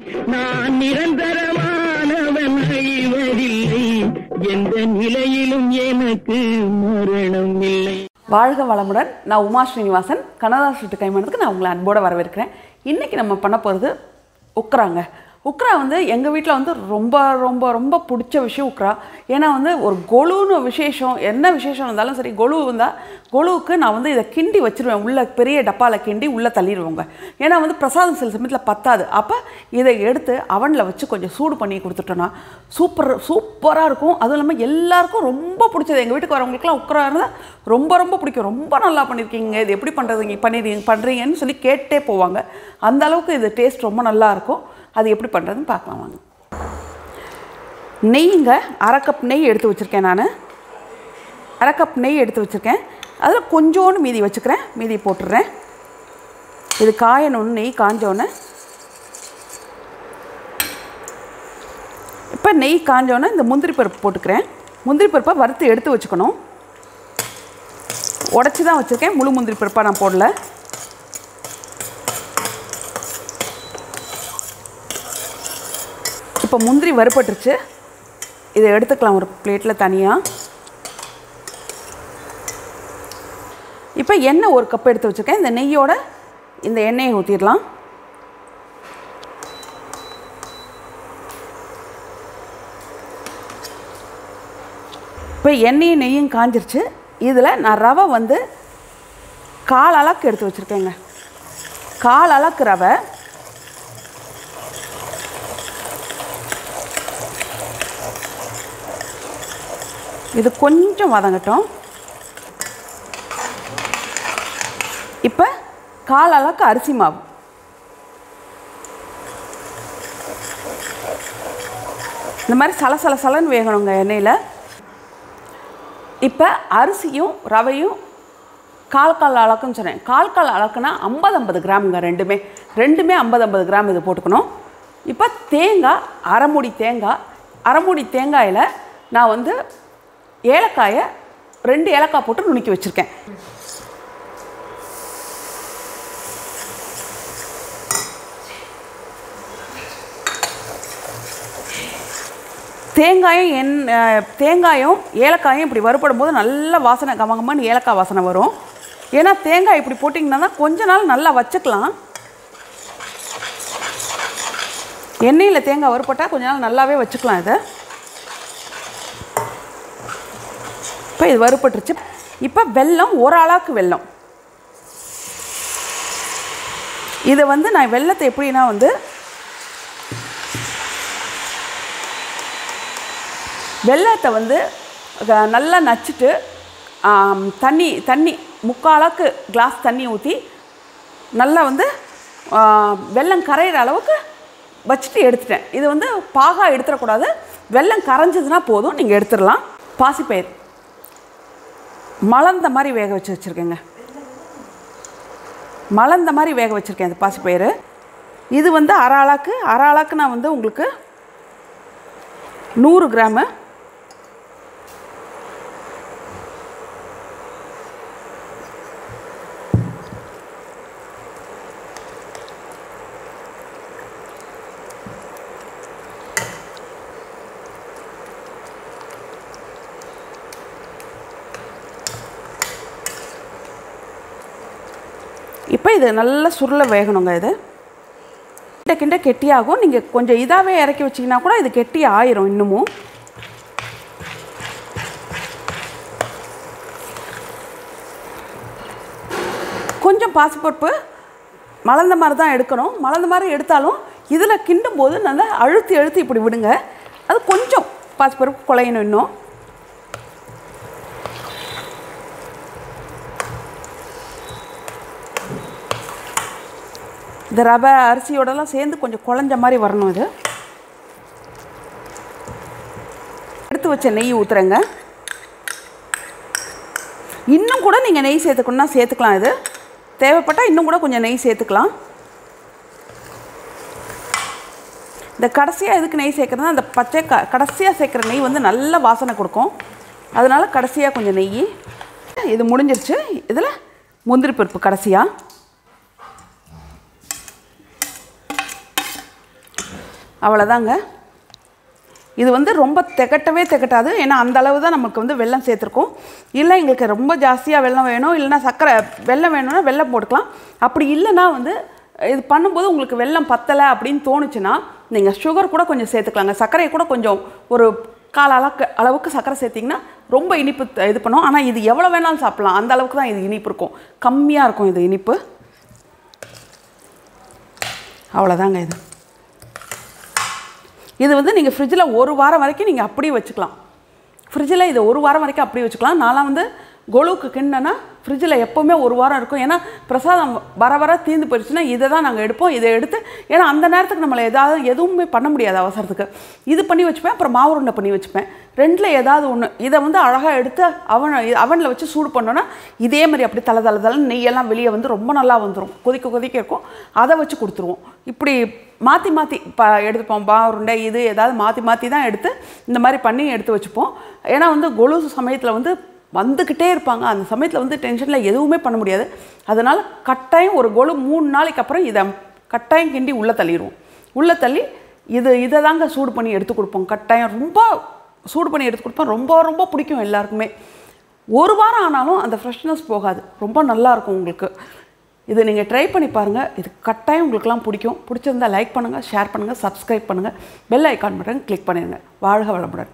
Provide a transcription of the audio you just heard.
நான் நிரந்தரமானவன் அழிவதில்லை, எந்த நிலையிலும் எனக்கு மரணம் இல்லை. வாழ்க வளமுடன். நான் உமா ஸ்ரீனிவாசன். கண்ணதாசன் கைமானத்துக்கு நான் உங்களை அன்போடு வரவேற்கிறேன். இன்றைக்கி நம்ம பண்ண போகிறது உக்கராங்க. உக்கரா வந்து எங்கள் வீட்டில் வந்து ரொம்ப ரொம்ப ரொம்ப பிடிச்ச விஷயம் உக்கரா. ஏன்னா வந்து ஒரு கொலுன்னு விசேஷம், என்ன விசேஷம் இருந்தாலும் சரி, கொலு இருந்தால் கொலுவுக்கு நான் வந்து இதை கிண்டி வச்சுருவேன். உள்ளே பெரிய டப்பாவில் கிண்டி உள்ளே தள்ளிடுவோங்க. ஏன்னா வந்து பிரசாதம் சில சமயத்தில் பத்தாது. அப்போ இதை எடுத்து அவனில் வச்சு கொஞ்சம் சூடு பண்ணி கொடுத்துட்டோன்னா சூப்பராக இருக்கும். அதுவும் இல்லாமல் எல்லாருக்கும் ரொம்ப பிடிச்சது. எங்கள் வீட்டுக்கு வரவங்களுக்குலாம் உக்கரா இருந்தால் ரொம்ப ரொம்ப பிடிக்கும். ரொம்ப நல்லா பண்ணியிருக்கீங்க, இது எப்படி பண்ணுறதுங்க பண்ணுறீங்கன்னு சொல்லி கேட்டே போவாங்க. அந்த அளவுக்கு இது டேஸ்ட் ரொம்ப நல்லாயிருக்கும். அது எப்படி பண்ணுறதுன்னு பார்க்கலாம் வாங்க. நெய்ங்க 1/2 கப் நெய் எடுத்து வச்சுருக்கேன். நான் 1/2 கப் நெய் எடுத்து வச்சுருக்கேன். அதில் கொஞ்சோண்டு மீதி வச்சுக்கிறேன். மீதி போட்டுடுறேன். இது காயணுன்னு, நெய் காஞ்சோன்னு. இப்போ நெய் காஞ்சோன்னே இந்த முந்திரி பருப்பு போட்டுக்கிறேன். முந்திரி பருப்பை வறுத்து எடுத்து வச்சுக்கணும். உடச்சி தான் வச்சுருக்கேன், முழு முந்திரி பருப்பாக நான் போடல. இப்போ முந்திரி வறுபட்டுருச்சு. இதை எடுத்துக்கலாம் ஒரு பிளேட்டில் தனியாக. இப்போ எண்ணெய் 1 கப் எடுத்து வச்சுருக்கேன். இந்த நெய்யோட இந்த எண்ணெயை ஊற்றிடலாம். இப்போ எண்ணெயும் நெய்யும் காஞ்சிருச்சு. இதில் நான் ரவை வந்து 1/4 அளவுக்கு எடுத்து வச்சுருக்கேங்க. 1/4 அளவுக்கு ரவை. இது கொஞ்சம் வதங்கட்டும். இப்போ 1/4 அளவுக்கு அரிசி மாவு. இந்த மாதிரி சலசலன்னு வேகணுங்க எண்ணெயில். இப்போ அரிசியும் ரவையும் 1/4 அளவுக்குன்னு சொன்னேன். 1/4 அளவுக்குன்னா 50 கிராமுங்க. ரெண்டுமே 50 கிராம் இது போட்டுக்கணும். இப்போ தேங்காய், அரை மூடி தேங்காயில் நான் வந்து ஏலக்காயை 2 ஏலக்காய் போட்டு நுணுக்கி வச்சுருக்கேன். தேங்காயும் ஏலக்காயும் இப்படி வறுபடும் போது நல்ல வாசனை, கமகமான ஏலக்காய் வாசனை வரும். ஏன்னா தேங்காய் இப்படி போட்டிங்கன்னா தான் கொஞ்ச நாள் நல்லா வச்சுக்கலாம். எண்ணெயில் தேங்காய் வறுபட்டால் கொஞ்ச நாள் நல்லாவே வச்சுக்கலாம். இதை இப்போ இது வறுபட்டுருச்சு. இப்போ வெல்லம், 1 அளவுக்கு வெல்லம். இதை வந்து நான் வெல்லத்தை எப்படின்னா வந்து வெல்லத்தை வந்து நல்லா நச்சுட்டு தண்ணி 3/4 அளவுக்கு கிளாஸ் தண்ணி ஊற்றி நல்லா வந்து வெல்லம் கரையிற அளவுக்கு வச்சுட்டு எடுத்துட்டேன். இது வந்து பாகாக எடுத்துடக்கூடாது. வெல்லம் கரைஞ்சதுன்னா போதும், நீங்கள் எடுத்துடலாம். பாசிப்பயிர் மலர்ந்த மாதிரி வேக வச்சுருக்கேங்க. மலர்ந்த மாதிரி வேக வச்சுருக்கேன் இந்த பாசிப்பயிறு. இது வந்து 1/2 அளவுக்கு நான் வந்து உங்களுக்கு 100 கிராமு. இப்போ இது நல்லா சுருள வேகணுங்க. இது கிண்ட கெட்டியாகும். நீங்கள் கொஞ்சம் இதாகவே இறக்கி வச்சிங்கன்னா கூட இது கெட்டி ஆயிரும். இன்னமும் கொஞ்சம் பாசிப்பருப்பு மலர்ந்த மாதிரி தான் எடுக்கணும். மலர்ந்த மாதிரி எடுத்தாலும் இதில் கிண்டும் போது நல்லா அழுத்தி இப்படி விடுங்க. அது கொஞ்சம் பாசிப்பருப்பு குழையணும். இன்னும் இந்த ரவை அரிசியோடலாம் சேர்ந்து கொஞ்சம் குழஞ்ச மாதிரி வரணும். இது எடுத்து வச்ச நெய் ஊற்றுறேங்க. இன்னும் கூட நீங்கள் நெய் சேர்த்துக்கணுன்னா சேர்த்துக்கலாம். இது தேவைப்பட்டால் இன்னும் கூட கொஞ்சம் நெய் சேர்த்துக்கலாம். இந்த கடைசியாக எதுக்கு நெய் சேர்க்குறதுனா அந்த பச்சை கடைசியாக சேர்க்குற நெய் வந்து நல்ல வாசனை கொடுக்கும். அதனால் கடைசியாக கொஞ்சம் நெய். இது முடிஞ்சிருச்சு. இதில் முந்திரி பருப்பு கடைசியாக அவ்வளோதாங்க. இது வந்து ரொம்ப திகட்டவே திகட்டாது. ஏன்னா அந்த அளவு தான் நமக்கு வந்து வெல்லம் சேர்த்துருக்கோம். இல்லை எங்களுக்கு ரொம்ப ஜாஸ்தியாக வெல்லம் வேணும், இல்லைன்னா சர்க்கரை வெல்லம் வேணும்னா வெல்லம் போட்டுக்கலாம். அப்படி இல்லைன்னா வந்து இது பண்ணும்போது உங்களுக்கு வெல்லம் பத்தலை அப்படின்னு தோணுச்சுன்னா நீங்கள் சுகர் கூட கொஞ்சம் சேர்த்துக்கலாங்க. சர்க்கரையை கூட கொஞ்சம் ஒரு கால் அளவுக்கு சர்க்கரை சேர்த்திங்கன்னா ரொம்ப இனிப்பு இது பண்ணும். ஆனால் இது எவ்வளோ வேணாலும் சாப்பிட்லாம், அந்த அளவுக்கு தான் இது இனிப்பு இருக்கும். கம்மியாக இருக்கும் இது இனிப்பு. அவ்வளோதாங்க. இது வந்து நீங்கள் ஃப்ரிட்ஜில் 1 வாரம் வரைக்கும் நீங்கள் அப்படியே வச்சுக்கலாம். ஃப்ரிட்ஜில் இதை 1 வாரம் வரைக்கும் அப்படியே வச்சுக்கலாம். நான்லாம் வந்து கொலுவுக்கு கிண்ணனா ஃப்ரிட்ஜில் எப்போவுமே 1 வாரம் இருக்கும். ஏன்னா பிரசாதம் வர தீர்ந்து போயிடுச்சுன்னா இதை தான் நாங்கள் எடுப்போம். இதை எடுத்து, ஏன்னா அந்த நேரத்துக்கு நம்மளை எதுவுமே பண்ண முடியாது அவசரத்துக்கு. இது பண்ணி வச்சுப்பேன், அப்புறம் மாவு உருண்டை பண்ணி வச்சுப்பேன். 2ல் ஏதாவது ஒன்று. இதை வந்து அழகாக எடுத்து அவனில் வச்சு சூடு பண்ணோன்னா இதே மாதிரி அப்படி தலை நெய்யெல்லாம் வெளியே வந்து ரொம்ப நல்லா வந்துடும். கொதிக்க இருக்கும். அதை வச்சு கொடுத்துருவோம். இப்படி மாற்றி எடுத்துப்போம். மாவு உருண்டை இது ஏதாவது மாற்றி தான் எடுத்து இந்த மாதிரி பண்ணி எடுத்து வச்சுப்போம். ஏன்னா வந்து கொலு சமயத்தில் வந்து வந்துக்கிட்டே இருப்பாங்க. அந்த சமயத்தில் வந்து டென்ஷனில் எதுவுமே பண்ண முடியாது. அதனால் கட்டாயம் ஒரு கொலு 3 நாளைக்கு அப்புறம் இதை கட்டாயம் கிண்டி உள்ளே தள்ளிடுவோம். உள்ளே தள்ளி இதை தாங்க சூடு பண்ணி எடுத்து கொடுப்போம். கட்டாயம் ரொம்ப சூடு பண்ணி எடுத்து கொடுப்போம். ரொம்ப பிடிக்கும் எல்லாருக்குமே. 1 வாரம் ஆனாலும் அந்த ஃப்ரெஷ்னஸ் போகாது. ரொம்ப நல்லாயிருக்கும் உங்களுக்கு. இதை நீங்கள் ட்ரை பண்ணி பாருங்கள். இது கட்டாயம் உங்களுக்குலாம் பிடிக்கும். பிடிச்சிருந்தால் லைக் பண்ணுங்கள், ஷேர் பண்ணுங்கள், சப்ஸ்கிரைப் பண்ணுங்கள், பெல் ஐக்கான் பட்டன் கிளிக் பண்ணிடுங்க. வாழ்க வளமுடன்.